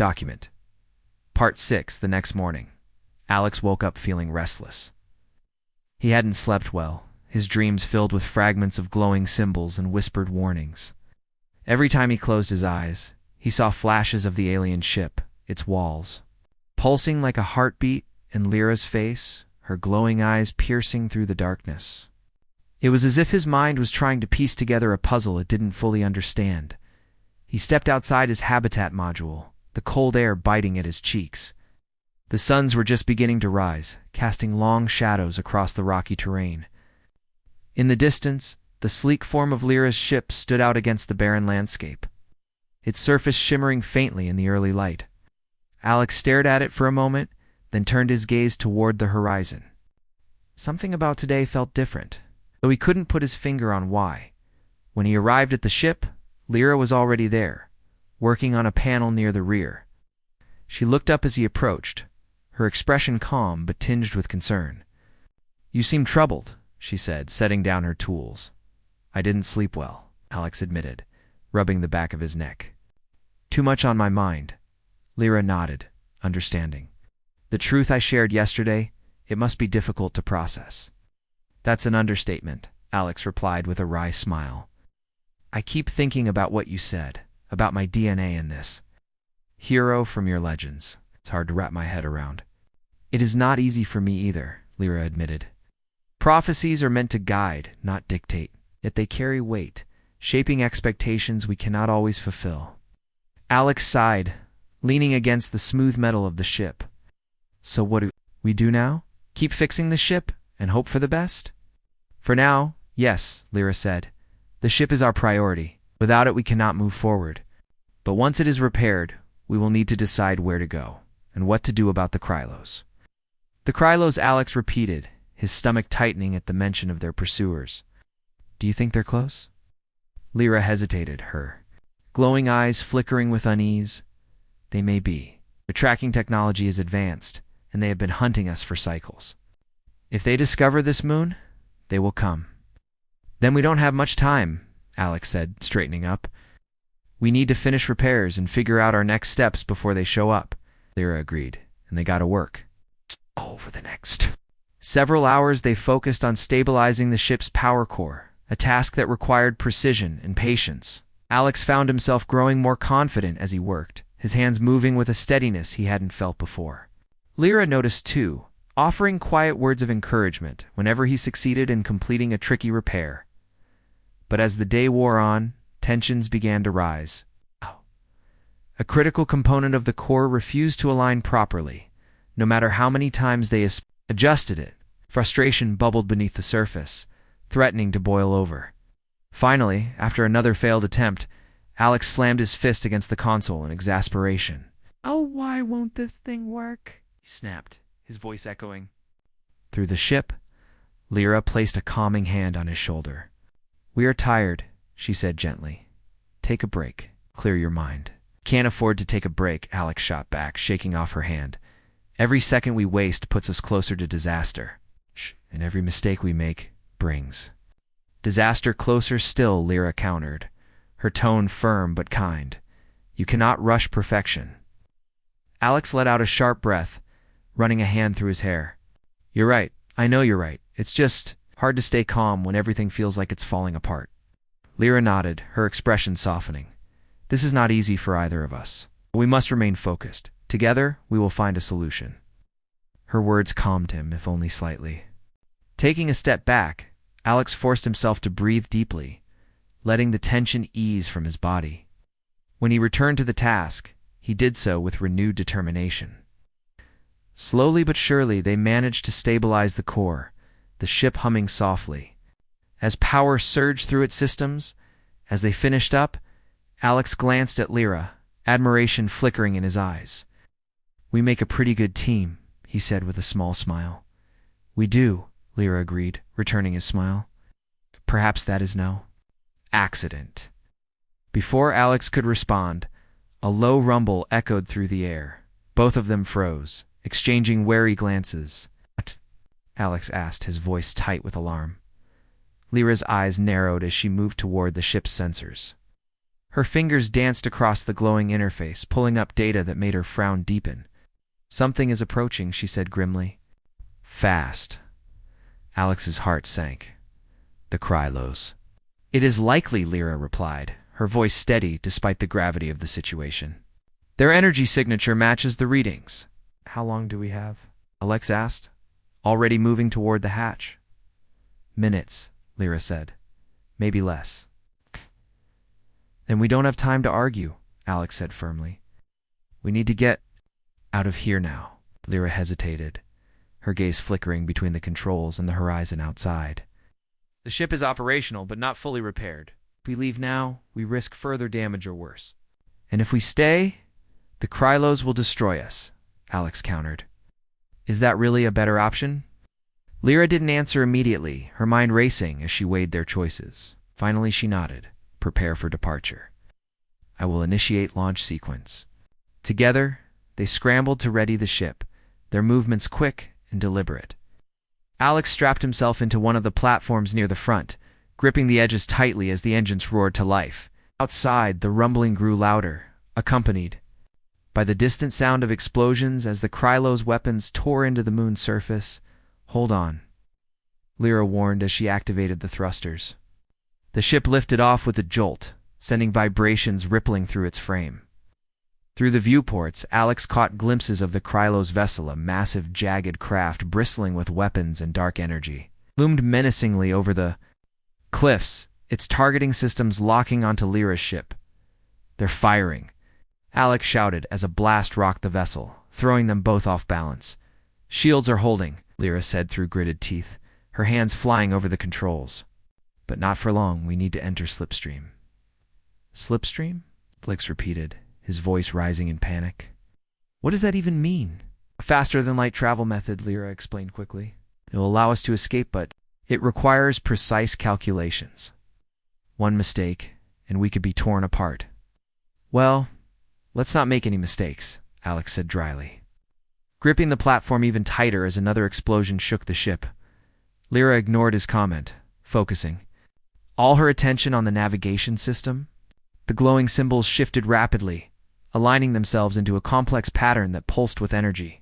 Document. Part 6, the next morning. Alex woke up feeling restless. He hadn't slept well, his dreams filled with fragments of glowing symbols and whispered warnings. Every time he closed his eyes, he saw flashes of the alien ship, its walls, pulsing like a heartbeat, and Lyra's face, her glowing eyes piercing through the darkness. It was as if his mind was trying to piece together a puzzle it didn't fully understand. He stepped outside his habitat module, the cold air biting at his cheeks. The suns were just beginning to rise, casting long shadows across the rocky terrain. In the distance, the sleek form of Lyra's ship stood out against the barren landscape, its surface shimmering faintly in the early light. Alex stared at it for a moment, then turned his gaze toward the horizon. Something about today felt different, though he couldn't put his finger on why. When he arrived at the ship, Lyra was already there, working on a panel near the rear. She looked up as he approached, her expression calm but tinged with concern. "You seem troubled," she said, setting down her tools. "I didn't sleep well," Alex admitted, rubbing the back of his neck. "Too much on my mind." Lyra nodded, understanding. "The truth I shared yesterday, it must be difficult to process." "That's an understatement," Alex replied with a wry smile. "I keep thinking about what you said, about my DNA in this. Hero from your legends. It's hard to wrap my head around." "It is not easy for me either," Lyra admitted. "Prophecies are meant to guide, not dictate, yet they carry weight, shaping expectations we cannot always fulfill." Alex sighed, leaning against the smooth metal of the ship. "So what do we do now? Keep fixing the ship and hope for the best?" "For now, yes," Lyra said. "The ship is our priority. Without it we cannot move forward. But once it is repaired, we will need to decide where to go, and what to do about the Krylos." "The Krylos," Alex repeated, his stomach tightening at the mention of their pursuers. "Do you think they're close?" Lyra hesitated, her glowing eyes flickering with unease. "They may be. The tracking technology is advanced, and they have been hunting us for cycles. If they discover this moon, they will come." "Then we don't have much time," Alex said, straightening up. "We need to finish repairs and figure out our next steps before they show up." Lyra agreed, and they got to work. Over the next several hours, they focused on stabilizing the ship's power core, a task that required precision and patience. Alex found himself growing more confident as he worked, his hands moving with a steadiness he hadn't felt before. Lyra noticed too, offering quiet words of encouragement whenever he succeeded in completing a tricky repair. But as the day wore on, tensions began to rise. A critical component of the core refused to align properly, no matter how many times they adjusted it. Frustration bubbled beneath the surface, threatening to boil over. Finally, after another failed attempt, Alex slammed his fist against the console in exasperation. "Oh, why won't this thing work?" he snapped, his voice echoing. Through the ship, Lyra placed a calming hand on his shoulder. "We are tired," she said gently. "Take a break. Clear your mind." "Can't afford to take a break," Alex shot back, shaking off her hand. "Every second we waste puts us closer to disaster. And every mistake we make brings disaster closer still," Lyra countered, her tone firm but kind. "You cannot rush perfection." Alex let out a sharp breath, running a hand through his hair. "You're right. I know you're right. It's just hard to stay calm when everything feels like it's falling apart." Lyra nodded, her expression softening. "This is not easy for either of us. But we must remain focused. Together, we will find a solution." Her words calmed him, if only slightly. Taking a step back, Alex forced himself to breathe deeply, letting the tension ease from his body. When he returned to the task, he did so with renewed determination. Slowly but surely, they managed to stabilize the core, the ship humming softly. As power surged through its systems, as they finished up, Alex glanced at Lyra, admiration flickering in his eyes. "We make a pretty good team," he said with a small smile. "We do," Lyra agreed, returning his smile. "Perhaps that is no accident." Before Alex could respond, a low rumble echoed through the air. Both of them froze, exchanging wary glances. "What?" Alex asked, his voice tight with alarm. Lyra's eyes narrowed as she moved toward the ship's sensors. Her fingers danced across the glowing interface, pulling up data that made her frown deepen. "Something is approaching," she said grimly. "Fast." Alex's heart sank. "The Krylos." "It is likely," Lyra replied, her voice steady despite the gravity of the situation. "Their energy signature matches the readings." "How long do we have?" Alex asked, already moving toward the hatch. "Minutes," Lyra said. "Maybe less." "Then we don't have time to argue," Alex said firmly. "We need to get out of here now." Lyra hesitated, her gaze flickering between the controls and the horizon outside. "The ship is operational, but not fully repaired. If we leave now, we risk further damage or worse. And if we stay, the Krylos will destroy us," Alex countered. "Is that really a better option?" Lyra didn't answer immediately, her mind racing as she weighed their choices. Finally, she nodded. "Prepare for departure. I will initiate launch sequence." Together, they scrambled to ready the ship, their movements quick and deliberate. Alex strapped himself into one of the platforms near the front, gripping the edges tightly as the engines roared to life. Outside, the rumbling grew louder, accompanied by the distant sound of explosions as the Krylos' weapons tore into the moon's surface. "Hold on," Lyra warned as she activated the thrusters. The ship lifted off with a jolt, sending vibrations rippling through its frame. Through the viewports, Alex caught glimpses of the Krylos vessel, a massive, jagged craft bristling with weapons and dark energy. Loomed menacingly over the cliffs, its targeting systems locking onto Lyra's ship. "They're firing," Alex shouted as a blast rocked the vessel, throwing them both off balance. "Shields are holding," Lyra said through gritted teeth, her hands flying over the controls. "But not for long. We need to enter Slipstream." "Slipstream?" Blix repeated, his voice rising in panic. "What does that even mean?" "A faster-than-light travel method," Lyra explained quickly. "It will allow us to escape, but it requires precise calculations. One mistake, and we could be torn apart." "Well, let's not make any mistakes," Alex said dryly, gripping the platform even tighter as another explosion shook the ship. Lyra ignored his comment, focusing all her attention on the navigation system. The glowing symbols shifted rapidly, aligning themselves into a complex pattern that pulsed with energy.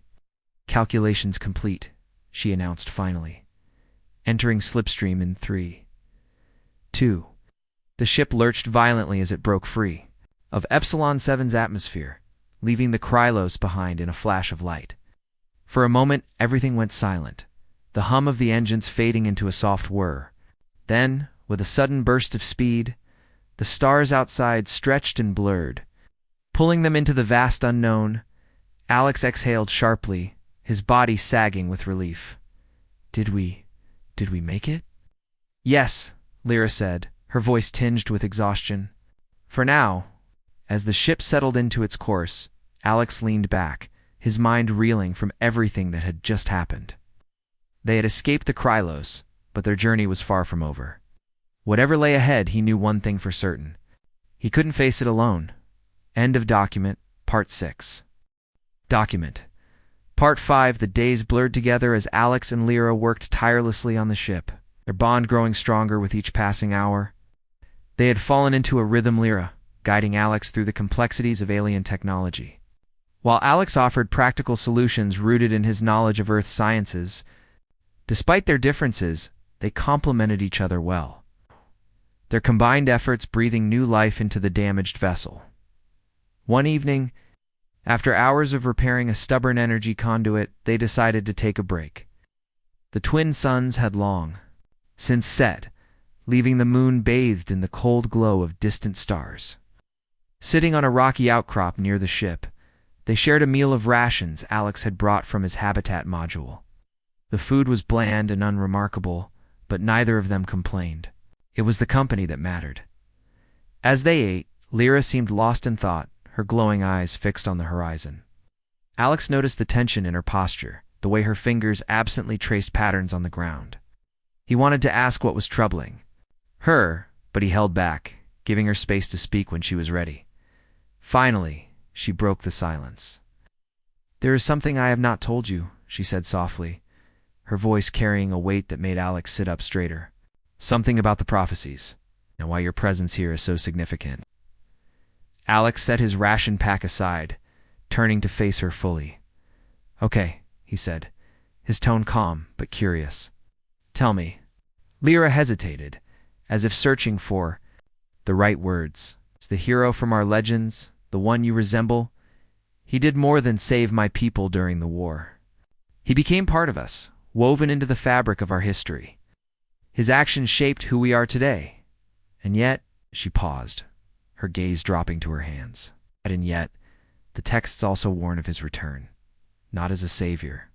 "Calculations complete," she announced finally. "Entering Slipstream in 3, 2. The ship lurched violently as it broke free of Epsilon 7's atmosphere, leaving the Krylos behind in a flash of light. For a moment, everything went silent, the hum of the engines fading into a soft whir. Then, with a sudden burst of speed, the stars outside stretched and blurred, pulling them into the vast unknown. Alex exhaled sharply, his body sagging with relief. Did we make it?" "Yes," Lyra said, her voice tinged with exhaustion. "For now." As the ship settled into its course, Alex leaned back, his mind reeling from everything that had just happened. They had escaped the Krylos, but their journey was far from over. Whatever lay ahead, he knew one thing for certain. He couldn't face it alone. End of document, Part 6. Document. Part 5. The days blurred together as Alex and Lyra worked tirelessly on the ship, their bond growing stronger with each passing hour. They had fallen into a rhythm, Lyra, guiding Alex through the complexities of alien technology, while Alex offered practical solutions rooted in his knowledge of Earth sciences. Despite their differences, they complemented each other well, their combined efforts breathing new life into the damaged vessel. One evening, after hours of repairing a stubborn energy conduit, they decided to take a break. The twin suns had long since set, leaving the moon bathed in the cold glow of distant stars. Sitting on a rocky outcrop near the ship, they shared a meal of rations Alex had brought from his habitat module. The food was bland and unremarkable, but neither of them complained. It was the company that mattered. As they ate, Lyra seemed lost in thought, her glowing eyes fixed on the horizon. Alex noticed the tension in her posture, the way her fingers absently traced patterns on the ground. He wanted to ask what was troubling her, but he held back, giving her space to speak when she was ready. Finally, she broke the silence. "There is something I have not told you," she said softly, her voice carrying a weight that made Alex sit up straighter. "Something about the prophecies, and why your presence here is so significant." Alex set his ration pack aside, turning to face her fully. "Okay," he said, his tone calm but curious. "Tell me." Lyra hesitated, as if searching for the right words. "Is the hero from our legends, the one you resemble? He did more than save my people during the war. He became part of us, woven into the fabric of our history. His actions shaped who we are today. And yet," she paused, her gaze dropping to her hands. "And yet, the texts also warn of his return, not as a savior,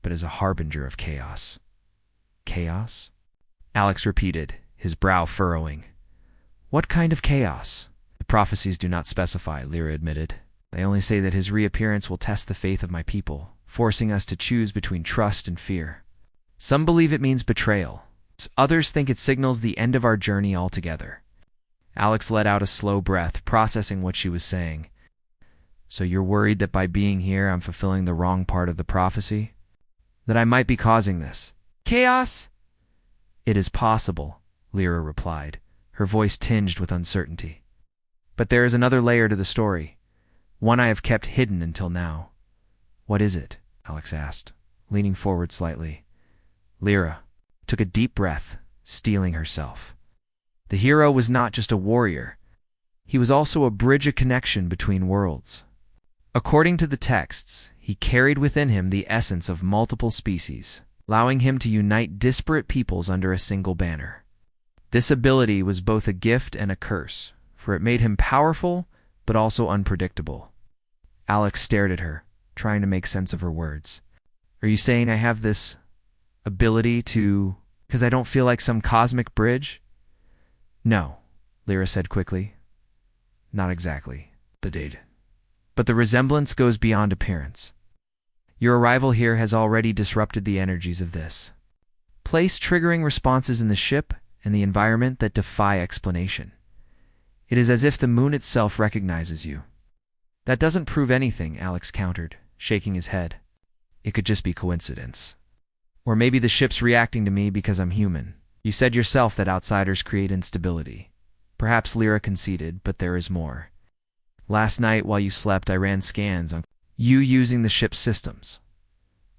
but as a harbinger of chaos." "Chaos?" Alex repeated, his brow furrowing. "What kind of chaos?" "The prophecies do not specify," Lyra admitted. "They only say that his reappearance will test the faith of my people, forcing us to choose between trust and fear. Some believe it means betrayal. Others think it signals the end of our journey altogether." Alex let out a slow breath, processing what she was saying. "So you're worried that by being here I'm fulfilling the wrong part of the prophecy? That I might be causing this chaos?" "It is possible," Lyra replied, her voice tinged with uncertainty. "But there is another layer to the story, one I have kept hidden until now." "What is it?" Alex asked, leaning forward slightly. Lyra took a deep breath, steeling herself. The hero was not just a warrior. He was also a bridge of connection between worlds. According to the texts, he carried within him the essence of multiple species, allowing him to unite disparate peoples under a single banner. This ability was both a gift and a curse, for it made him powerful but also unpredictable. Alex stared at her, trying to make sense of her words. "Are you saying I have this ability to... because I don't feel like some cosmic bridge?" "No," Lyra said quickly. "Not exactly. But the resemblance goes beyond appearance. Your arrival here has already disrupted the energies of this place, triggering responses in the ship and the environment that defy explanation. It is as if the moon itself recognizes you." "That doesn't prove anything," Alex countered, shaking his head. "It could just be coincidence. Or maybe the ship's reacting to me because I'm human. You said yourself that outsiders create instability." Perhaps Lyra conceded, but there is more. "Last night, while you slept, I ran scans on you using the ship's systems.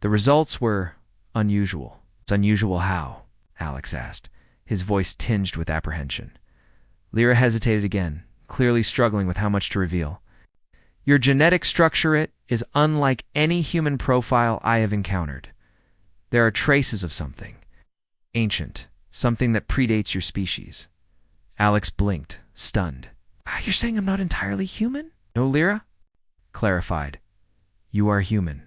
The results were unusual." "It's unusual how?" Alex asked, his voice tinged with apprehension. Lyra hesitated again, clearly struggling with how much to reveal. "Your genetic structure is unlike any human profile I have encountered. There are traces of something ancient, something that predates your species." Alex blinked, stunned. "You're saying I'm not entirely human?" "No, Lyra," clarified. "You are human.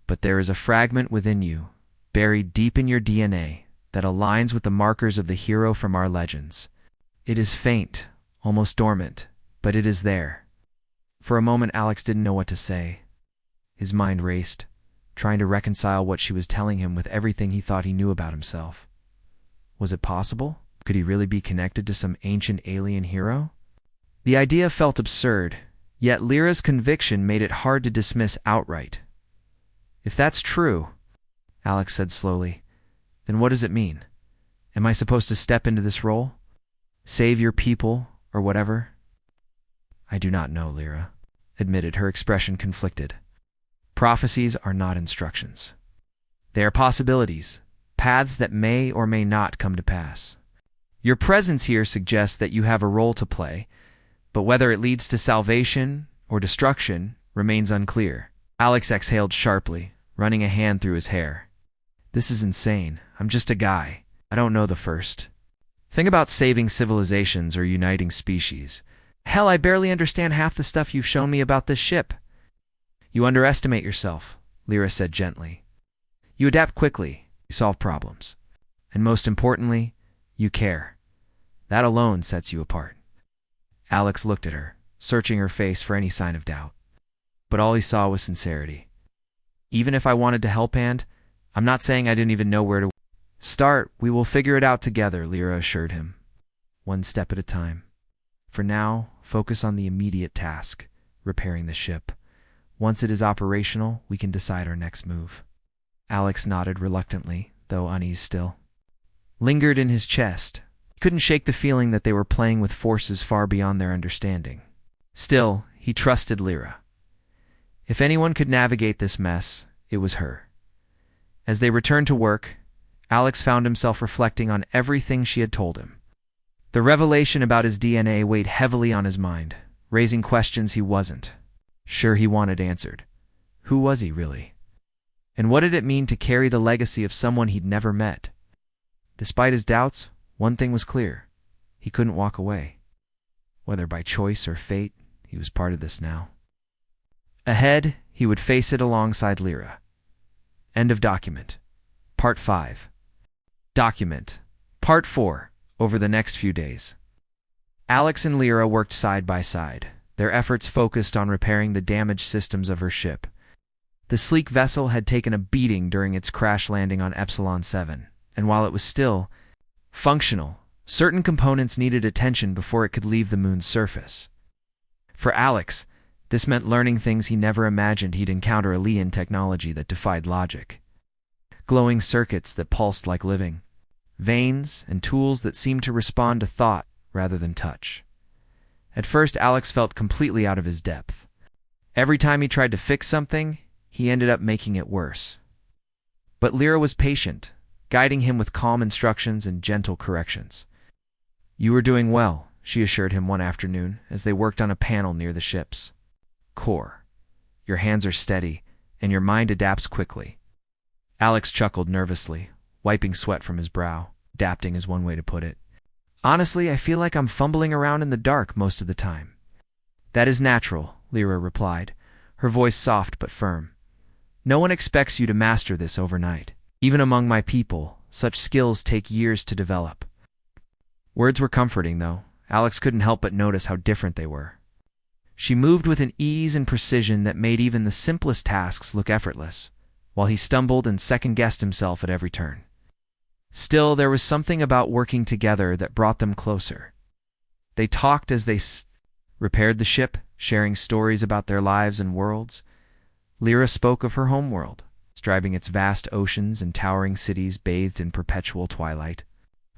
But there is a fragment within you, buried deep in your DNA, that aligns with the markers of the hero from our legends. It is faint, almost dormant, but it is there." For a moment, Alex didn't know what to say. His mind raced, trying to reconcile what she was telling him with everything he thought he knew about himself. Was it possible? Could he really be connected to some ancient alien hero? The idea felt absurd, yet Lyra's conviction made it hard to dismiss outright. "If that's true," Alex said slowly, "then what does it mean? Am I supposed to step into this role? Save your people, or whatever?" "I do not know," Lyra admitted, her expression conflicted. "Prophecies are not instructions. They are possibilities, paths that may or may not come to pass. Your presence here suggests that you have a role to play, but whether it leads to salvation or destruction remains unclear." Alex exhaled sharply, running a hand through his hair. "This is insane. I'm just a guy. I don't know the first thing about saving civilizations or uniting species. Hell, I barely understand half the stuff you've shown me about this ship." "You underestimate yourself," Lyra said gently. "You adapt quickly, you solve problems, and most importantly, you care. That alone sets you apart." Alex looked at her, searching her face for any sign of doubt. But all he saw was sincerity. "Even if I wanted to help Hand, I'm not saying I didn't even know where to start. We will figure it out together," Lyra assured him. "One step at a time. For now, focus on the immediate task, repairing the ship. Once it is operational, we can decide our next move." Alex nodded reluctantly, though unease still lingered in his chest. He couldn't shake the feeling that they were playing with forces far beyond their understanding. Still, he trusted Lyra. If anyone could navigate this mess, it was her. As they returned to work, Alex found himself reflecting on everything she had told him. The revelation about his DNA weighed heavily on his mind, raising questions he wasn't sure he wanted answered. Who was he, really? And what did it mean to carry the legacy of someone he'd never met? Despite his doubts, one thing was clear. He couldn't walk away. Whether by choice or fate, he was part of this now. Ahead, he would face it alongside Lyra. End of document. Part 5. Document. Part 4. Over the next few days. Alex and Lyra worked side by side, their efforts focused on repairing the damaged systems of her ship. The sleek vessel had taken a beating during its crash landing on Epsilon 7, and while it was still functional, certain components needed attention before it could leave the moon's surface. For Alex, this meant learning things he never imagined he'd encounter: alien technology that defied logic, glowing circuits that pulsed like living, veins and tools that seemed to respond to thought rather than touch. At first, Alex felt completely out of his depth. Every time he tried to fix something, he ended up making it worse. But Lyra was patient, guiding him with calm instructions and gentle corrections. "You were doing well," she assured him one afternoon as they worked on a panel near the ship's core. "Your hands are steady, and your mind adapts quickly." Alex chuckled nervously, wiping sweat from his brow. Adapting is one way to put it. "Honestly, I feel like I'm fumbling around in the dark most of the time." "That is natural," Lyra replied, her voice soft but firm. "No one expects you to master this overnight. Even among my people, such skills take years to develop." Words were comforting, though. Alex couldn't help but notice how different they were. She moved with an ease and precision that made even the simplest tasks look effortless, while he stumbled and second-guessed himself at every turn. Still, there was something about working together that brought them closer. They talked as they repaired the ship, sharing stories about their lives and worlds. Lyra spoke of her homeworld, describing its vast oceans and towering cities bathed in perpetual twilight.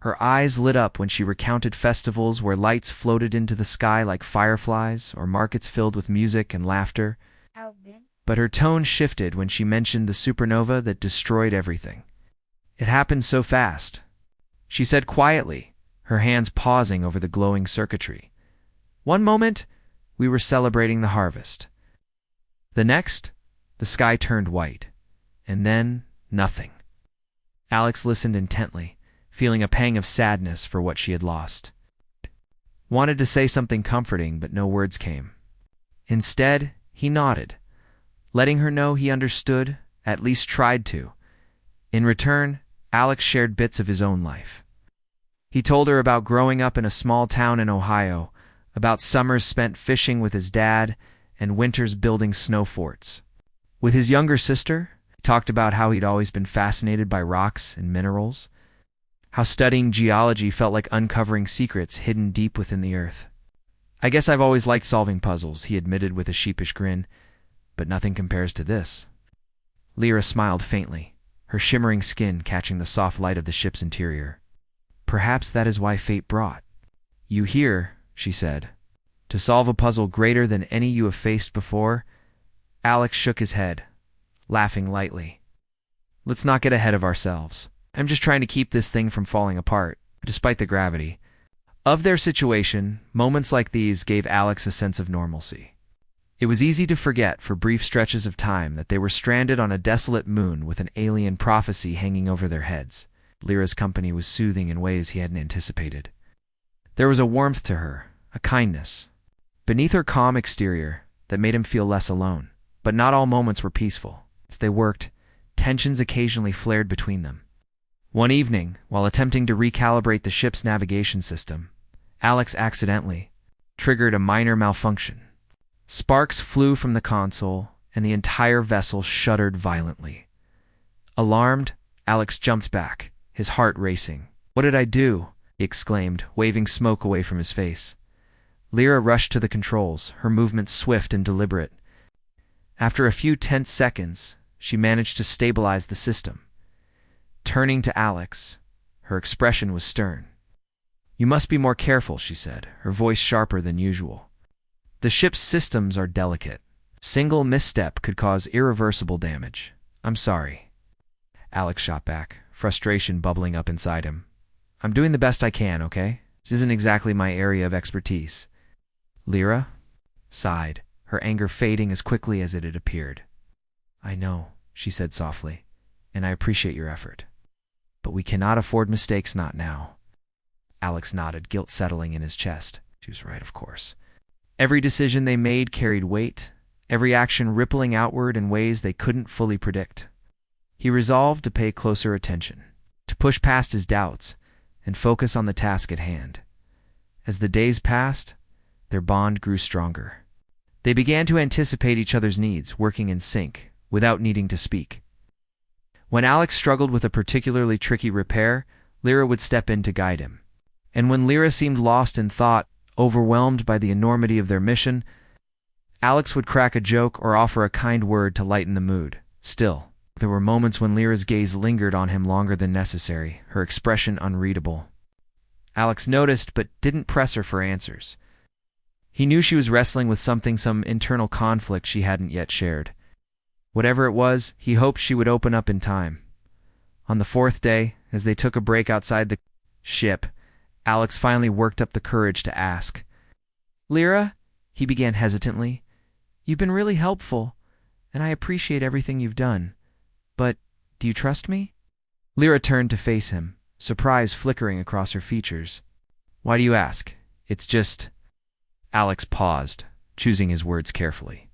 Her eyes lit up when she recounted festivals where lights floated into the sky like fireflies, or markets filled with music and laughter. But her tone shifted when she mentioned the supernova that destroyed everything. It happened so fast. She said quietly, her hands pausing over the glowing circuitry. "One moment, we were celebrating the harvest. The next, the sky turned white. And then, nothing." Alex listened intently, feeling a pang of sadness for what she had lost. Wanted to say something comforting, but no words came. Instead, he nodded, letting her know he understood, at least tried to. In return, Alex shared bits of his own life. He told her about growing up in a small town in Ohio, about summers spent fishing with his dad, and winters building snow forts. With his younger sister, he talked about how he'd always been fascinated by rocks and minerals, how studying geology felt like uncovering secrets hidden deep within the earth. "I guess I've always liked solving puzzles," he admitted with a sheepish grin, "but nothing compares to this." Lyra smiled faintly, her shimmering skin catching the soft light of the ship's interior. "Perhaps that is why fate brought you here," she said, "to solve a puzzle greater than any you have faced before." Alex shook his head, laughing lightly. "Let's not get ahead of ourselves. I'm just trying to keep this thing from falling apart, despite the gravity." Of their situation, moments like these gave Alex a sense of normalcy. It was easy to forget for brief stretches of time that they were stranded on a desolate moon with an alien prophecy hanging over their heads. Lyra's company was soothing in ways he hadn't anticipated. There was a warmth to her, a kindness, beneath her calm exterior that made him feel less alone. But not all moments were peaceful. As they worked, tensions occasionally flared between them. One evening, while attempting to recalibrate the ship's navigation system, Alex accidentally triggered a minor malfunction. Sparks flew from the console, and the entire vessel shuddered violently. Alarmed, Alex jumped back, his heart racing. "What did I do?" he exclaimed, waving smoke away from his face. Lyra rushed to the controls, her movements swift and deliberate. After a few tense seconds, she managed to stabilize the system. Turning to Alex, her expression was stern. "You must be more careful," she said, her voice sharper than usual. The ship's systems are delicate. Single misstep could cause irreversible damage. I'm sorry. Alex shot back, frustration bubbling up inside him. I'm doing the best I can, okay? This isn't exactly my area of expertise. Lyra sighed, her anger fading as quickly as it had appeared. I know, she said softly, and I appreciate your effort. But we cannot afford mistakes, not now. Alex nodded, guilt settling in his chest. She was right, of course. Every decision they made carried weight, every action rippling outward in ways they couldn't fully predict. He resolved to pay closer attention, to push past his doubts, and focus on the task at hand. As the days passed, their bond grew stronger. They began to anticipate each other's needs, working in sync, without needing to speak. When Alex struggled with a particularly tricky repair, Lyra would step in to guide him. And when Lyra seemed lost in thought, overwhelmed by the enormity of their mission, Alex would crack a joke or offer a kind word to lighten the mood. Still, there were moments when Lyra's gaze lingered on him longer than necessary, her expression unreadable. Alex noticed, but didn't press her for answers. He knew she was wrestling with something, some internal conflict she hadn't yet shared. Whatever it was, he hoped she would open up in time. On the fourth day, as they took a break outside the ship, Alex finally worked up the courage to ask. Lyra, he began hesitantly, you've been really helpful, and I appreciate everything you've done. But do you trust me? Lyra turned to face him, surprise flickering across her features. Why do you ask? It's just... Alex paused, choosing his words carefully.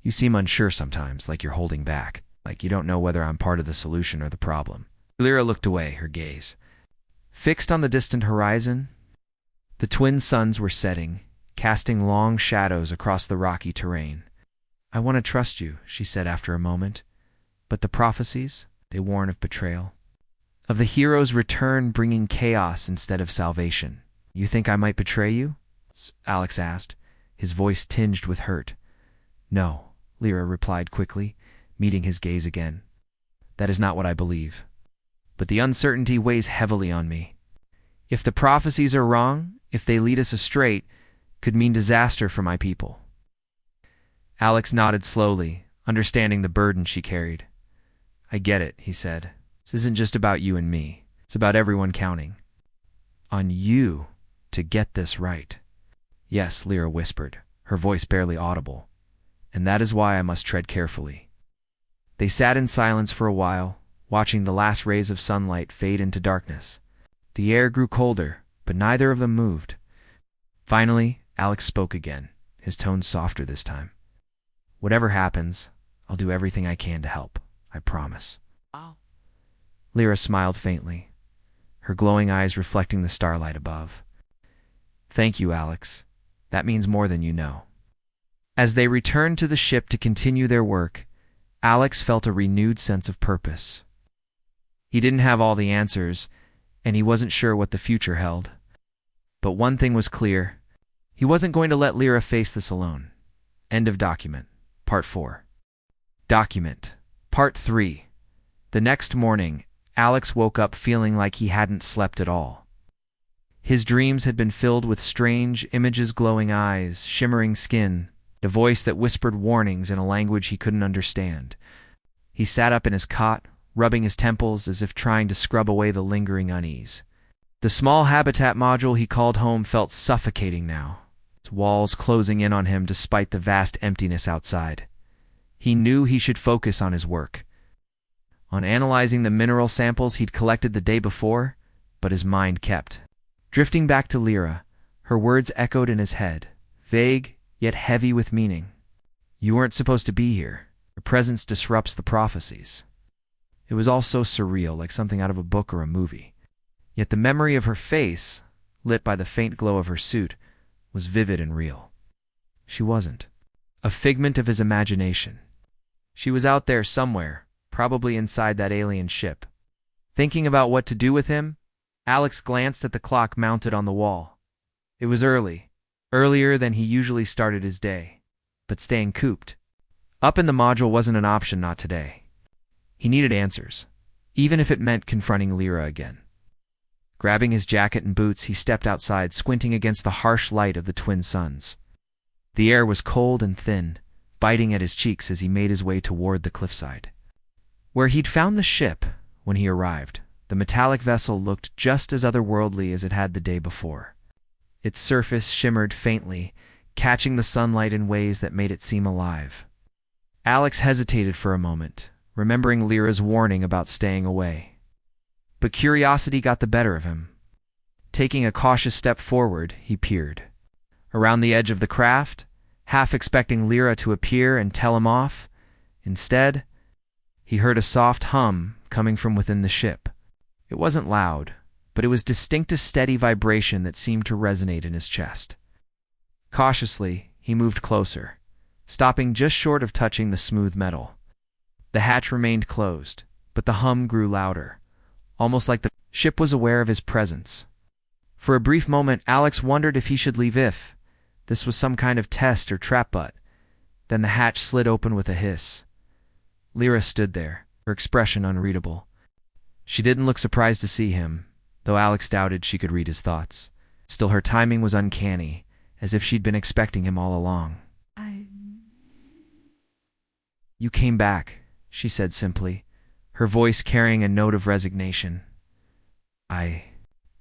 You seem unsure sometimes, like you're holding back, like you don't know whether I'm part of the solution or the problem. Lyra looked away, her gaze fixed on the distant horizon. The twin suns were setting, casting long shadows across the rocky terrain. I want to trust you, she said after a moment. But the prophecies, they warn of betrayal. Of the hero's return bringing chaos instead of salvation. You think I might betray you? Alex asked, his voice tinged with hurt. No, Lyra replied quickly, meeting his gaze again. That is not what I believe. But the uncertainty weighs heavily on me. If the prophecies are wrong, if they lead us astray, could mean disaster for my people. Alex nodded slowly, understanding the burden she carried. I get it, he said. This isn't just about you and me. It's about everyone counting on you to get this right. Yes, Lyra whispered, her voice barely audible. And that is why I must tread carefully. They sat in silence for a while, watching the last rays of sunlight fade into darkness. The air grew colder, but neither of them moved. Finally, Alex spoke again, his tone softer this time. Whatever happens, I'll do everything I can to help. I promise. Wow. Lyra smiled faintly, her glowing eyes reflecting the starlight above. Thank you, Alex. That means more than you know. As they returned to the ship to continue their work, Alex felt a renewed sense of purpose. He didn't have all the answers, and he wasn't sure what the future held. But one thing was clear. He wasn't going to let Lyra face this alone. End of document. Part 4. Document. Part 3. The next morning, Alex woke up feeling like he hadn't slept at all. His dreams had been filled with strange images, glowing eyes, shimmering skin, a voice that whispered warnings in a language he couldn't understand. He sat up in his cot, rubbing his temples as if trying to scrub away the lingering unease. The small habitat module he called home felt suffocating now, its walls closing in on him despite the vast emptiness outside. He knew he should focus on his work, on analyzing the mineral samples he'd collected the day before, but his mind kept drifting back to Lyra. Her words echoed in his head, vague yet heavy with meaning. You weren't supposed to be here. Your presence disrupts the prophecies. It was all so surreal, like something out of a book or a movie. Yet the memory of her face, lit by the faint glow of her suit, was vivid and real. She wasn't a figment of his imagination. She was out there somewhere, probably inside that alien ship. Thinking about what to do with him, Alex glanced at the clock mounted on the wall. It was early, earlier than he usually started his day, but staying cooped up in the module wasn't an option, not today. He needed answers, even if it meant confronting Lyra again. Grabbing his jacket and boots, he stepped outside, squinting against the harsh light of the twin suns. The air was cold and thin, biting at his cheeks as he made his way toward the cliffside. Where he'd found the ship when he arrived, the metallic vessel looked just as otherworldly as it had the day before. Its surface shimmered faintly, catching the sunlight in ways that made it seem alive. Alex hesitated for a moment, remembering Lyra's warning about staying away. But curiosity got the better of him. Taking a cautious step forward, he peered around the edge of the craft, half expecting Lyra to appear and tell him off. Instead, he heard a soft hum coming from within the ship. It wasn't loud, but it was distinct, a steady vibration that seemed to resonate in his chest. Cautiously, he moved closer, stopping just short of touching the smooth metal. The hatch remained closed, but the hum grew louder, almost like the ship was aware of his presence. For a brief moment, Alex wondered if he should leave, if this was some kind of test or trap, but then the hatch slid open with a hiss. Lyra stood there, her expression unreadable. She didn't look surprised to see him, though Alex doubted she could read his thoughts. Still, her timing was uncanny, as if she'd been expecting him all along. "You came back," she said simply, her voice carrying a note of resignation. "I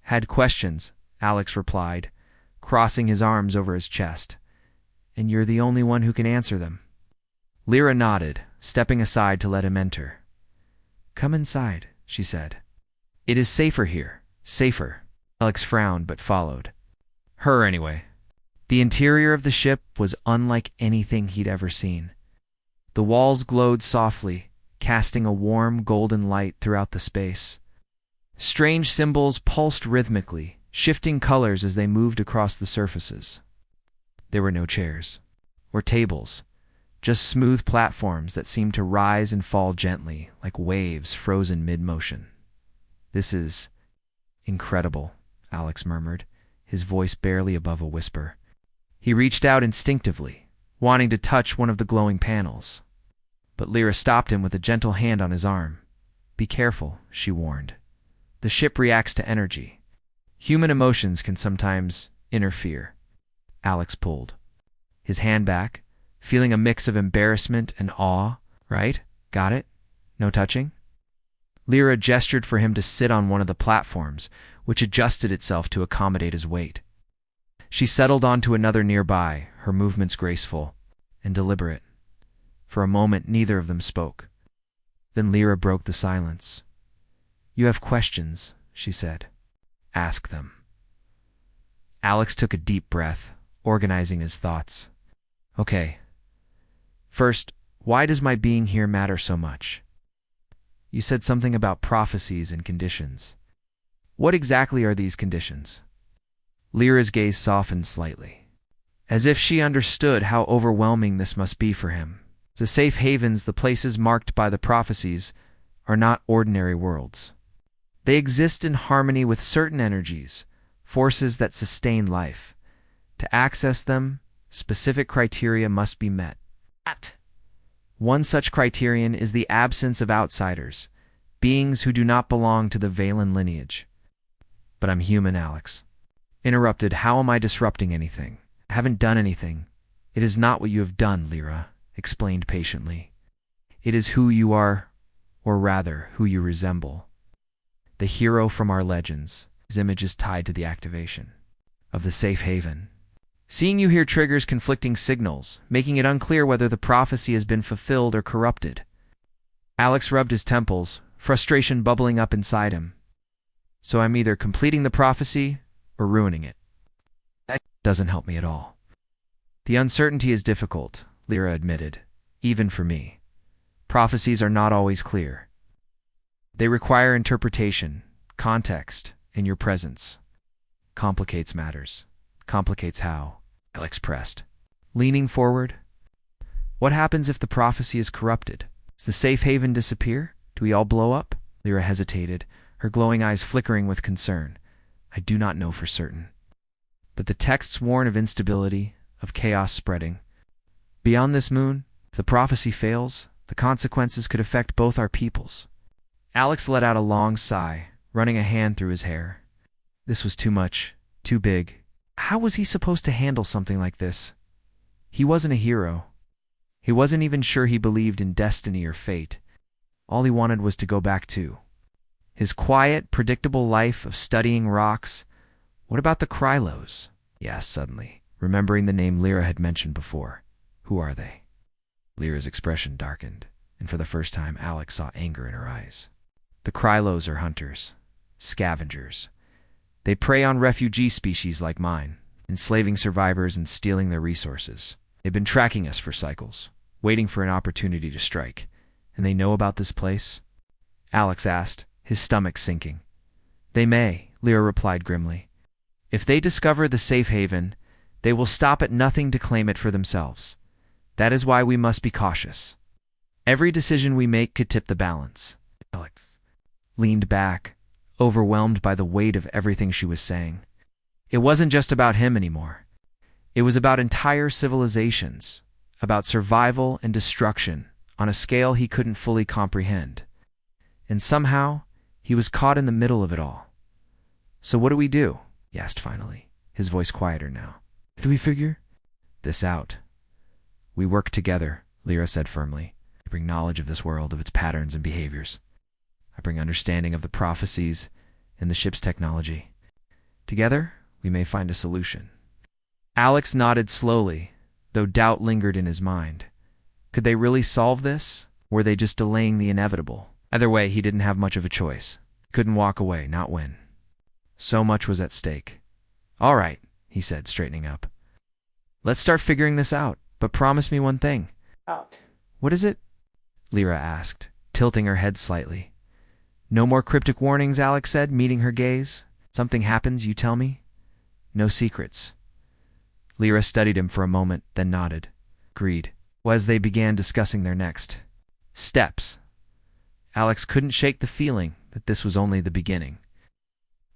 had questions," Alex replied, crossing his arms over his chest. "And you're the only one who can answer them." Lyra nodded, stepping aside to let him enter. "Come inside," she said. "It is safer here." "Safer?" Alex frowned but followed her anyway. The interior of the ship was unlike anything he'd ever seen. The walls glowed softly, casting a warm golden light throughout the space. Strange symbols pulsed rhythmically, shifting colors as they moved across the surfaces. There were no chairs or tables, just smooth platforms that seemed to rise and fall gently, like waves frozen mid-motion. "This is incredible," Alex murmured, his voice barely above a whisper. He reached out instinctively, wanting to touch one of the glowing panels. But Lyra stopped him with a gentle hand on his arm. "Be careful," she warned. "The ship reacts to energy. Human emotions can sometimes interfere." Alex pulled his hand back, feeling a mix of embarrassment and awe. "Right? Got it? No touching?" Lyra gestured for him to sit on one of the platforms, which adjusted itself to accommodate his weight. She settled onto another nearby, her movements graceful and deliberate. For a moment, neither of them spoke. Then Lyra broke the silence. "You have questions," she said. "Ask them." Alex took a deep breath, organizing his thoughts. "Okay. First, why does my being here matter so much? You said something about prophecies and conditions. What exactly are these conditions?" Lyra's gaze softened slightly, as if she understood how overwhelming this must be for him. The safe havens, the places marked by the prophecies, are not ordinary worlds. They exist in harmony with certain energies, forces that sustain life. To access them, specific criteria must be met. One such criterion is the absence of outsiders, beings who do not belong to the Valen lineage. "But I'm human," Alex interrupted. "How am I disrupting anything? I haven't done anything." "It is not what you have done," Lyra explained patiently. "It is who you are, or rather, who you resemble. The hero from our legends. His image is tied to the activation of the safe haven. Seeing you here triggers conflicting signals, making it unclear whether the prophecy has been fulfilled or corrupted." Alex rubbed his temples, frustration bubbling up inside him. "So I'm either completing the prophecy or ruining it." "That doesn't help me at all." "The uncertainty is difficult," Lyra admitted, "even for me. Prophecies are not always clear. They require interpretation, context, and your presence. Complicates matters." "Complicates how?" Alex pressed, leaning forward. "What happens if the prophecy is corrupted? Does the safe haven disappear? Do we all blow up?" Lyra hesitated, her glowing eyes flickering with concern. "I do not know for certain. But the texts warn of instability, of chaos spreading. Beyond this moon, if the prophecy fails, the consequences could affect both our peoples." Alex let out a long sigh, running a hand through his hair. This was too much, too big. How was he supposed to handle something like this? He wasn't a hero. He wasn't even sure he believed in destiny or fate. All he wanted was to go back to his quiet, predictable life of studying rocks. What about the Krylos? He asked suddenly, remembering the name Lyra had mentioned before. Who are they? Lyra's expression darkened, and for the first time Alex saw anger in her eyes. The Krylos are hunters, scavengers. They prey on refugee species like mine, enslaving survivors and stealing their resources. They've been tracking us for cycles, waiting for an opportunity to strike. And they know about this place? Alex asked, his stomach sinking. They may, Lyra replied grimly. If they discover the safe haven, they will stop at nothing to claim it for themselves. That is why we must be cautious. Every decision we make could tip the balance. Alex leaned back, overwhelmed by the weight of everything she was saying. It wasn't just about him anymore. It was about entire civilizations, about survival and destruction on a scale he couldn't fully comprehend. And somehow, he was caught in the middle of it all. So what do we do? He asked finally, his voice quieter now. Do we figure this out? We work together, Lyra said firmly. I bring knowledge of this world, of its patterns and behaviors. I bring understanding of the prophecies and the ship's technology. Together, we may find a solution. Alex nodded slowly, though doubt lingered in his mind. Could they really solve this? Or were they just delaying the inevitable? Either way, he didn't have much of a choice. He couldn't walk away, not win. So much was at stake. All right, he said, straightening up. Let's start figuring this out, but promise me one thing. Out. What is it? Lyra asked, tilting her head slightly. No more cryptic warnings, Alex said, meeting her gaze. Something happens, you tell me? No secrets. Lyra studied him for a moment, then nodded. Agreed. As they began discussing their next steps, Alex couldn't shake the feeling that this was only the beginning.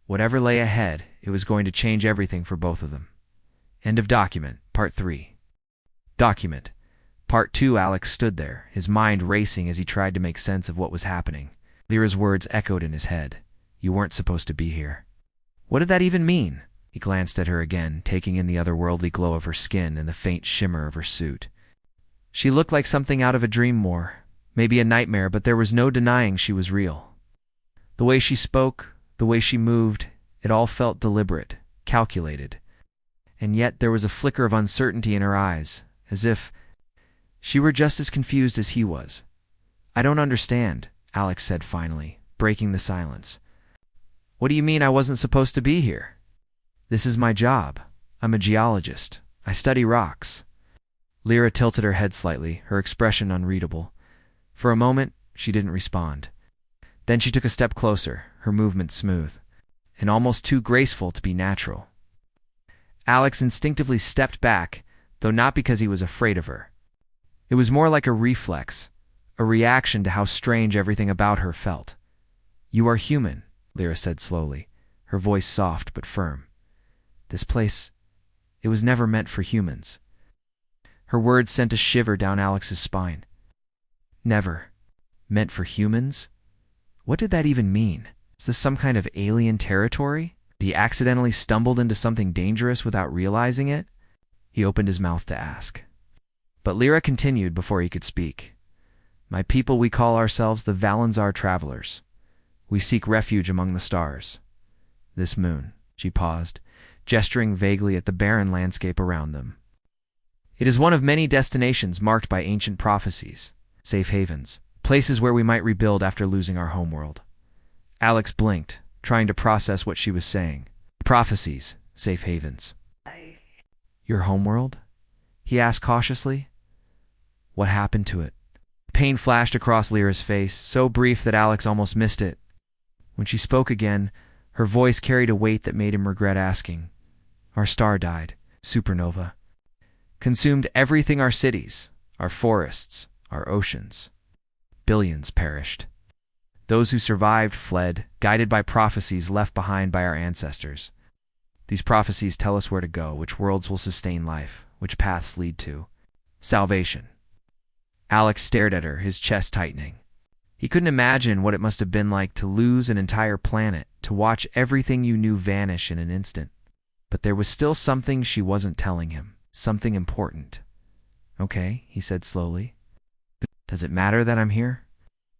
Whatever lay ahead, it was going to change everything for both of them. End of document, part 3. Document. Part 2. Alex stood there, his mind racing as he tried to make sense of what was happening. Lyra's words echoed in his head. You weren't supposed to be here. What did that even mean? He glanced at her again, taking in the otherworldly glow of her skin and the faint shimmer of her suit. She looked like something out of a dream more, maybe a nightmare, but there was no denying she was real. The way she spoke, the way she moved, it all felt deliberate, calculated. And yet there was a flicker of uncertainty in her eyes, as if she were just as confused as he was. I don't understand, Alex said finally, breaking the silence. What do you mean I wasn't supposed to be here? This is my job. I'm a geologist. I study rocks. Lyra tilted her head slightly, her expression unreadable. For a moment, she didn't respond. Then she took a step closer, her movement smooth, and almost too graceful to be natural. Alex instinctively stepped back, though not because he was afraid of her. It was more like a reflex, a reaction to how strange everything about her felt. You are human, Lyra said slowly, her voice soft but firm. This place, it was never meant for humans. Her words sent a shiver down Alex's spine. Never. Meant for humans? What did that even mean? Is this some kind of alien territory? Had he accidentally stumbled into something dangerous without realizing it? He opened his mouth to ask. But Lyra continued before he could speak. My people, we call ourselves the Valentzar Travelers. We seek refuge among the stars. This moon, she paused, gesturing vaguely at the barren landscape around them. It is one of many destinations marked by ancient prophecies, safe havens, places where we might rebuild after losing our homeworld. Alex blinked, trying to process what she was saying. Prophecies, safe havens. Your homeworld? He asked cautiously. What happened to it? Pain flashed across Lyra's face, so brief that Alex almost missed it. When she spoke again, her voice carried a weight that made him regret asking. Our star died, supernova. Consumed everything, our cities, our forests, our oceans. Billions perished. Those who survived fled, guided by prophecies left behind by our ancestors. These prophecies tell us where to go, which worlds will sustain life, which paths lead to salvation. Alex stared at her, his chest tightening. He couldn't imagine what it must have been like to lose an entire planet, to watch everything you knew vanish in an instant. But there was still something she wasn't telling him, something important. Okay, he said slowly. Does it matter that I'm here?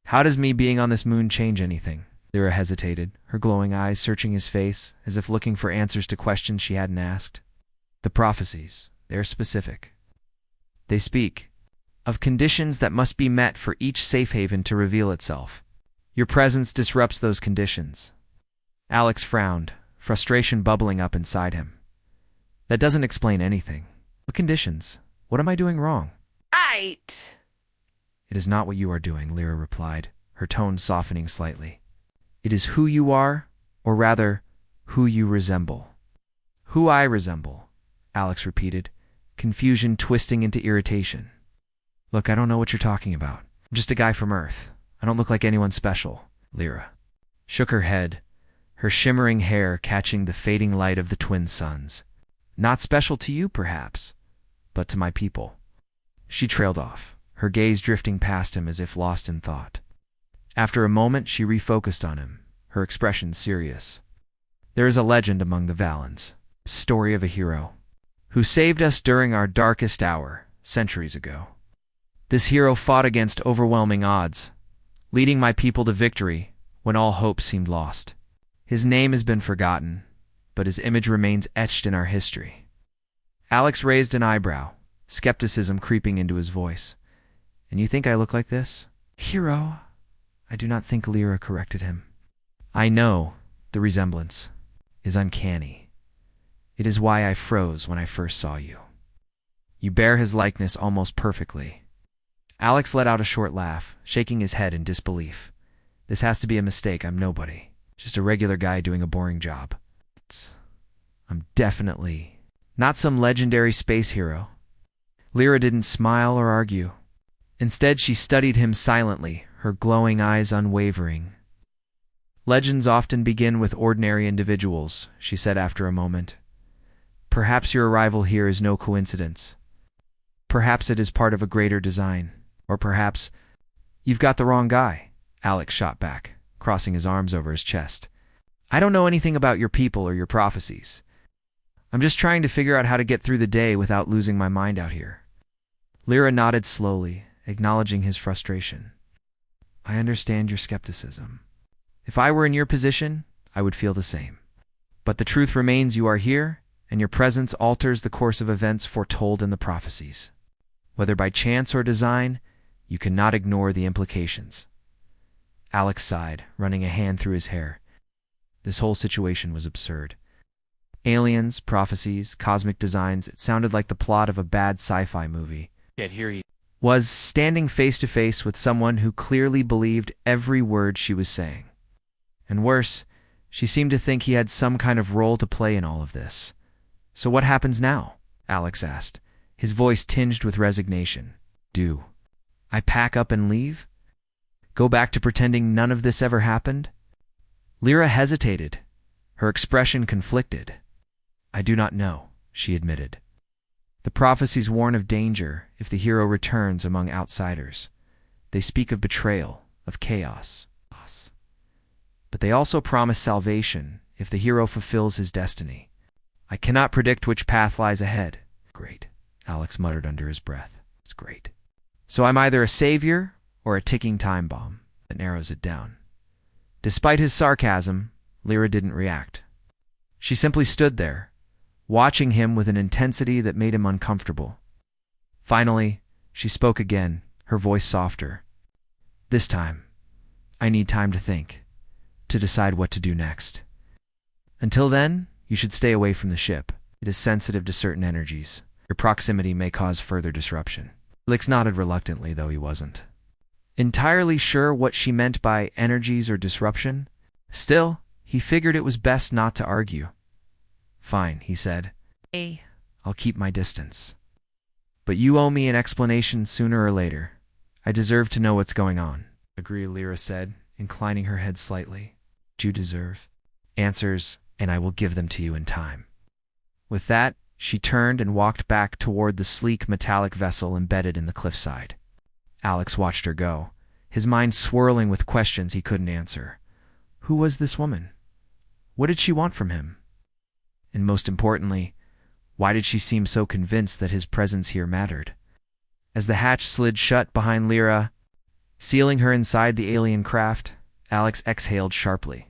How does me being on this moon change anything? Lyra hesitated, her glowing eyes searching his face, as if looking for answers to questions she hadn't asked. The prophecies, they're specific. They speak of conditions that must be met for each safe haven to reveal itself. Your presence disrupts those conditions. Alex frowned, frustration bubbling up inside him. That doesn't explain anything. What conditions? What am I doing wrong? Right. It is not what you are doing, Lyra replied, her tone softening slightly. It is who you are, or rather, who you resemble. Who I resemble, Alex repeated, confusion twisting into irritation. Look, I don't know what you're talking about. I'm just a guy from Earth. I don't look like anyone special. Lyra shook her head, her shimmering hair catching the fading light of the twin suns. Not special to you, perhaps, but to my people. She trailed off, her gaze drifting past him as if lost in thought. After a moment, she refocused on him, her expression serious. There is a legend among the Valens, a story of a hero who saved us during our darkest hour, centuries ago. This hero fought against overwhelming odds, leading my people to victory when all hope seemed lost. His name has been forgotten, but his image remains etched in our history. Alex raised an eyebrow, skepticism creeping into his voice. And you think I look like this? Hero? I do not think Lyra corrected him. I know the resemblance is uncanny. It is why I froze when I first saw you. You bear his likeness almost perfectly. Alex let out a short laugh, shaking his head in disbelief. This has to be a mistake. I'm nobody. Just a regular guy doing a boring job. I'm definitely not some legendary space hero. Lyra didn't smile or argue. Instead, she studied him silently, her glowing eyes unwavering. Legends often begin with ordinary individuals, she said after a moment. Perhaps your arrival here is no coincidence. Perhaps it is part of a greater design. Or perhaps you've got the wrong guy, Alex shot back, crossing his arms over his chest. I don't know anything about your people or your prophecies. I'm just trying to figure out how to get through the day without losing my mind out here. Lyra nodded slowly, acknowledging his frustration. I understand your skepticism. If I were in your position, I would feel the same. But the truth remains you are here, and your presence alters the course of events foretold in the prophecies. Whether by chance or design, you cannot ignore the implications. Alex sighed, running a hand through his hair. This whole situation was absurd. Aliens, prophecies, cosmic designs, it sounded like the plot of a bad sci-fi movie. Yet here he Was standing face to face with someone who clearly believed every word she was saying. And worse, she seemed to think he had some kind of role to play in all of this. So what happens now? Alex asked, his voice tinged with resignation. Do I pack up and leave? Go back to pretending none of this ever happened? Lyra hesitated, her expression conflicted. I do not know, she admitted. The prophecies warn of danger if the hero returns among outsiders. They speak of betrayal, of chaos. But they also promise salvation if the hero fulfills his destiny. I cannot predict which path lies ahead. Great, Alex muttered under his breath. It's great. So I'm either a savior or a ticking time bomb that narrows it down. Despite his sarcasm, Lyra didn't react. She simply stood there, watching him with an intensity that made him uncomfortable. Finally, she spoke again, her voice softer. This time, I need time to think, to decide what to do next. Until then, you should stay away from the ship. It is sensitive to certain energies. Your proximity may cause further disruption. Alex nodded reluctantly, though he wasn't entirely sure what she meant by energies or disruption. Still, he figured it was best not to argue. Fine, he said. I'll keep my distance. But you owe me an explanation sooner or later. I deserve to know what's going on. Agree, Lyra said, inclining her head slightly. You deserve answers, and I will give them to you in time. With that, she turned and walked back toward the sleek metallic vessel embedded in the cliffside. Alex watched her go, his mind swirling with questions he couldn't answer. Who was this woman? What did she want from him? And most importantly, why did she seem so convinced that his presence here mattered? As the hatch slid shut behind Lyra, sealing her inside the alien craft, Alex exhaled sharply.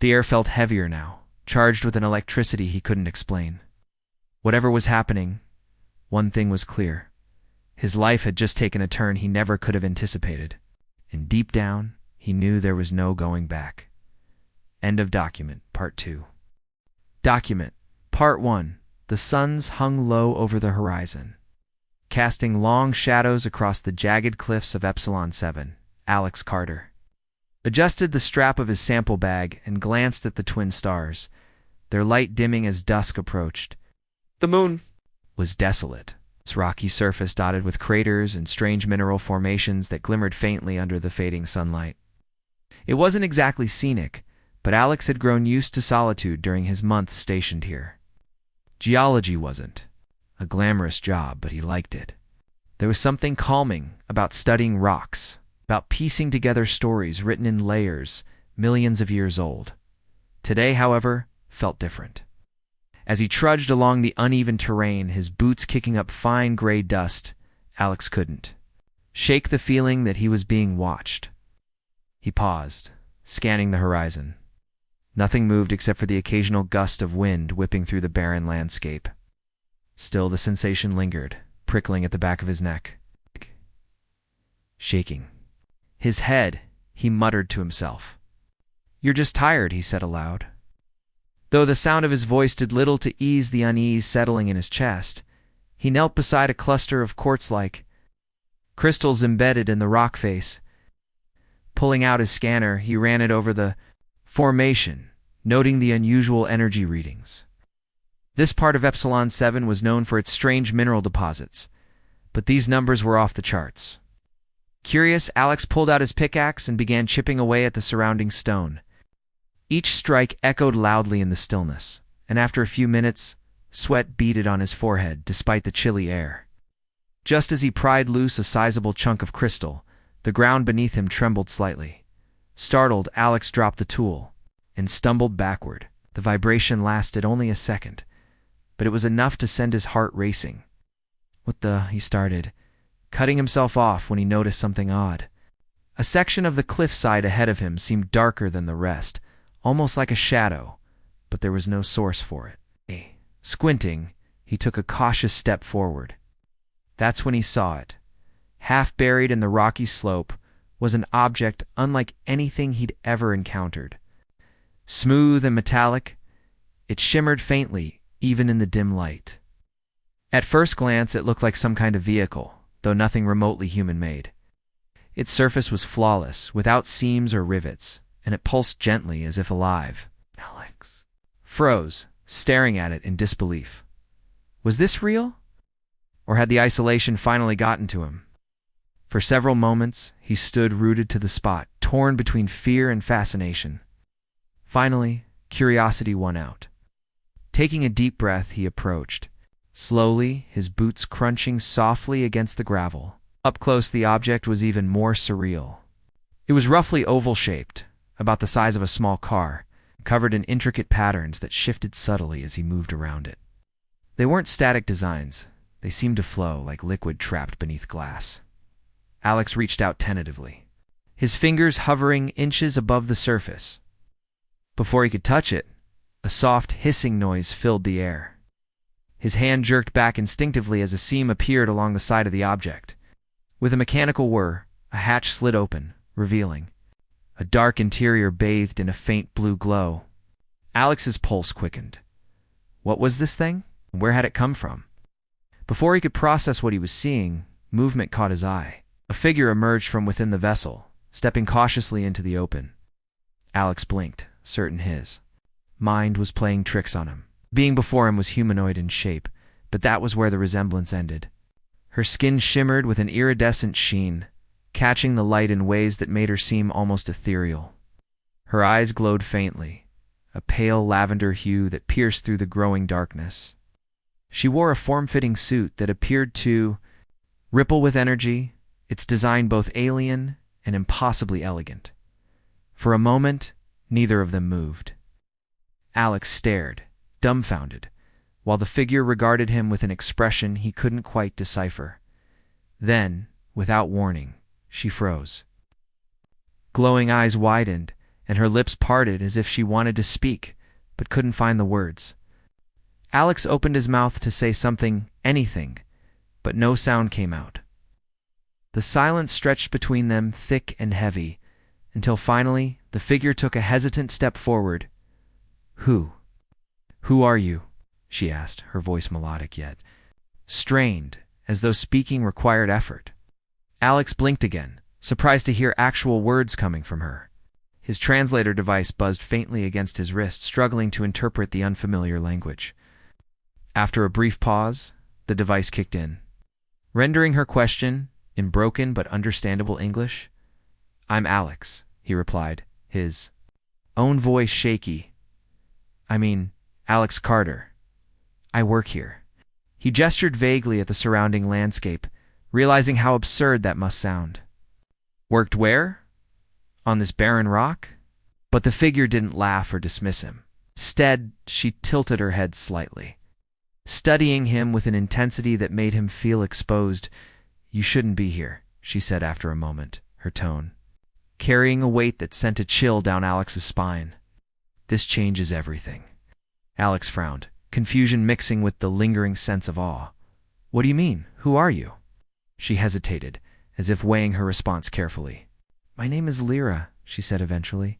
The air felt heavier now, charged with an electricity he couldn't explain. Whatever was happening, one thing was clear. His life had just taken a turn he never could have anticipated, and deep down, he knew there was no going back. End of document, Part 2. Document, Part 1. The suns hung low over the horizon, casting long shadows across the jagged cliffs of Epsilon 7. Alex Carter adjusted the strap of his sample bag and glanced at the twin stars, their light dimming as dusk approached. The moon Was desolate, its rocky surface dotted with craters and strange mineral formations that glimmered faintly under the fading sunlight. It wasn't exactly scenic, but Alex had grown used to solitude during his months stationed here. Geology wasn't a glamorous job, but he liked it. There was something calming about studying rocks, about piecing together stories written in layers, millions of years old. Today, however, felt different. As he trudged along the uneven terrain, his boots kicking up fine gray dust, Alex couldn't shake the feeling that he was being watched. He paused, scanning the horizon. Nothing moved except for the occasional gust of wind whipping through the barren landscape. Still, the sensation lingered, prickling at the back of his neck. Shaking. His head, he muttered to himself. "You're just tired," he said aloud. Though the sound of his voice did little to ease the unease settling in his chest, he knelt beside a cluster of quartz-like crystals embedded in the rock face. Pulling out his scanner, he ran it over the formation, noting the unusual energy readings. This part of Epsilon 7 was known for its strange mineral deposits, but these numbers were off the charts. Curious, Alex pulled out his pickaxe and began chipping away at the surrounding stone. Each strike echoed loudly in the stillness, and after a few minutes, sweat beaded on his forehead despite the chilly air. Just as he pried loose a sizable chunk of crystal, the ground beneath him trembled slightly. Startled, Alex dropped the tool and stumbled backward. The vibration lasted only a second, but it was enough to send his heart racing. "What the?" he started, cutting himself off when he noticed something odd. A section of the cliffside ahead of him seemed darker than the rest, almost like a shadow, but there was no source for it. Squinting, he took a cautious step forward. That's when he saw it. Half buried in the rocky slope was an object unlike anything he'd ever encountered. Smooth and metallic, it shimmered faintly, even in the dim light. At first glance, it looked like some kind of vehicle, though nothing remotely human-made. Its surface was flawless, without seams or rivets, and it pulsed gently as if alive. Alex froze, staring at it in disbelief. Was this real? Or had the isolation finally gotten to him? For several moments, he stood rooted to the spot, torn between fear and fascination. Finally, curiosity won out. Taking a deep breath, he approached. Slowly, his boots crunching softly against the gravel. Up close, the object was even more surreal. It was roughly oval-shaped, about the size of a small car, covered in intricate patterns that shifted subtly as he moved around it. They weren't static designs. They seemed to flow like liquid trapped beneath glass. Alex reached out tentatively, his fingers hovering inches above the surface. Before he could touch it, a soft hissing noise filled the air. His hand jerked back instinctively as a seam appeared along the side of the object. With a mechanical whir, a hatch slid open, revealing a dark interior bathed in a faint blue glow. Alex's pulse quickened. What was this thing? Where had it come from? Before he could process what he was seeing, movement caught his eye. A figure emerged from within the vessel, stepping cautiously into the open. Alex blinked, certain his mind was playing tricks on him. Being before him was humanoid in shape, but that was where the resemblance ended. Her skin shimmered with an iridescent sheen, catching the light in ways that made her seem almost ethereal. Her eyes glowed faintly, a pale lavender hue that pierced through the growing darkness. She wore a form-fitting suit that appeared to ripple with energy, its design both alien and impossibly elegant. For a moment, neither of them moved. Alex stared, dumbfounded, while the figure regarded him with an expression he couldn't quite decipher. Then, without warning, she froze. Glowing eyes widened, and her lips parted as if she wanted to speak, but couldn't find the words. Alex opened his mouth to say something, anything, but no sound came out. The silence stretched between them, thick and heavy, until finally the figure took a hesitant step forward. "Who? Who are you?" she asked, her voice melodic yet strained, as though speaking required effort. Alex blinked again, surprised to hear actual words coming from her. His translator device buzzed faintly against his wrist, struggling to interpret the unfamiliar language. After a brief pause, the device kicked in, rendering her question in broken but understandable English. "I'm Alex," he replied, his own voice shaky. Alex Carter. I work here." He gestured vaguely at the surrounding landscape, realizing how absurd that must sound. "Worked where? On this barren rock?" But the figure didn't laugh or dismiss him. Instead, she tilted her head slightly, studying him with an intensity that made him feel exposed. "You shouldn't be here," she said after a moment, her tone carrying a weight that sent a chill down Alex's spine. "This changes everything." Alex frowned, confusion mixing with the lingering sense of awe. "What do you mean? Who are you?" She hesitated, as if weighing her response carefully. "My name is Lyra," she said eventually.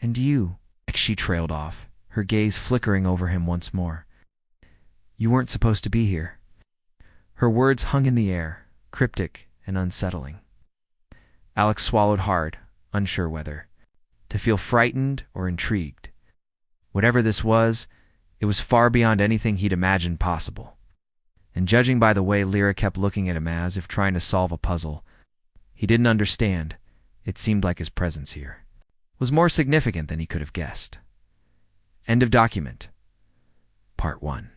"And you?" She trailed off, her gaze flickering over him once more. "You weren't supposed to be here." Her words hung in the air, cryptic and unsettling. Alex swallowed hard, unsure whether to feel frightened or intrigued. Whatever this was, it was far beyond anything he'd imagined possible. And judging by the way Lyra kept looking at him as if trying to solve a puzzle he didn't understand, it seemed like his presence here was more significant than he could have guessed. End of document. Part 1.